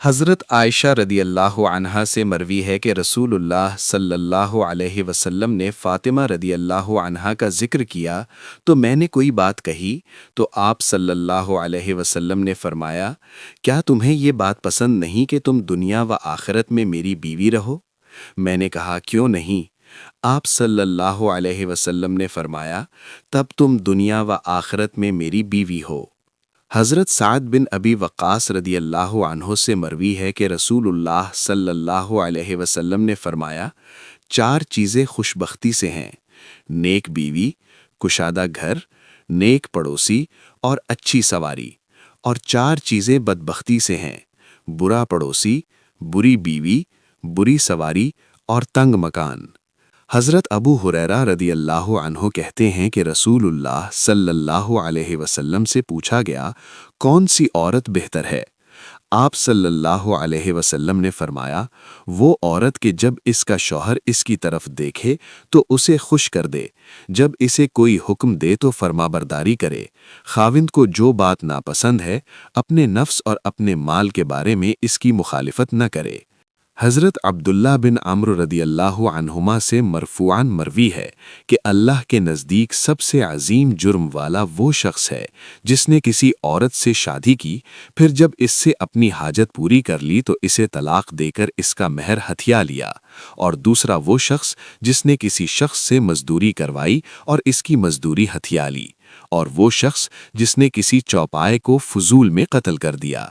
حضرت عائشہ رضی اللہ عنہا سے مروی ہے کہ رسول اللہ صلی اللہ علیہ وسلم نے فاطمہ رضی اللہ عنہا کا ذکر کیا تو میں نے کوئی بات کہی تو آپ صلی اللہ علیہ وسلم نے فرمایا، کیا تمہیں یہ بات پسند نہیں کہ تم دنیا و آخرت میں میری بیوی رہو؟ میں نے کہا کیوں نہیں؟ آپ صلی اللہ علیہ وسلم نے فرمایا، تب تم دنیا و آخرت میں میری بیوی ہو۔ حضرت سعد بن ابی وقاص رضی اللہ عنہ سے مروی ہے کہ رسول اللہ صلی اللہ علیہ وسلم نے فرمایا، چار چیزیں خوش بختی سے ہیں: نیک بیوی، کشادہ گھر، نیک پڑوسی اور اچھی سواری، اور چار چیزیں بدبختی سے ہیں: برا پڑوسی، بری بیوی، بری سواری اور تنگ مکان۔ حضرت ابو ہریرہ رضی اللہ عنہ کہتے ہیں کہ رسول اللہ صلی اللہ علیہ وسلم سے پوچھا گیا، کون سی عورت بہتر ہے؟ آپ صلی اللہ علیہ وسلم نے فرمایا، وہ عورت کہ جب اس کا شوہر اس کی طرف دیکھے تو اسے خوش کر دے، جب اسے کوئی حکم دے تو فرما برداری کرے، خاوند کو جو بات ناپسند ہے اپنے نفس اور اپنے مال کے بارے میں اس کی مخالفت نہ کرے۔ حضرت عبداللہ بن عمرو رضی اللہ عنہما سے مرفوعاً مروی ہے کہ اللہ کے نزدیک سب سے عظیم جرم والا وہ شخص ہے جس نے کسی عورت سے شادی کی، پھر جب اس سے اپنی حاجت پوری کر لی تو اسے طلاق دے کر اس کا مہر ہتھیا لیا، اور دوسرا وہ شخص جس نے کسی شخص سے مزدوری کروائی اور اس کی مزدوری ہتھیا لی، اور وہ شخص جس نے کسی چوپائے کو فضول میں قتل کر دیا۔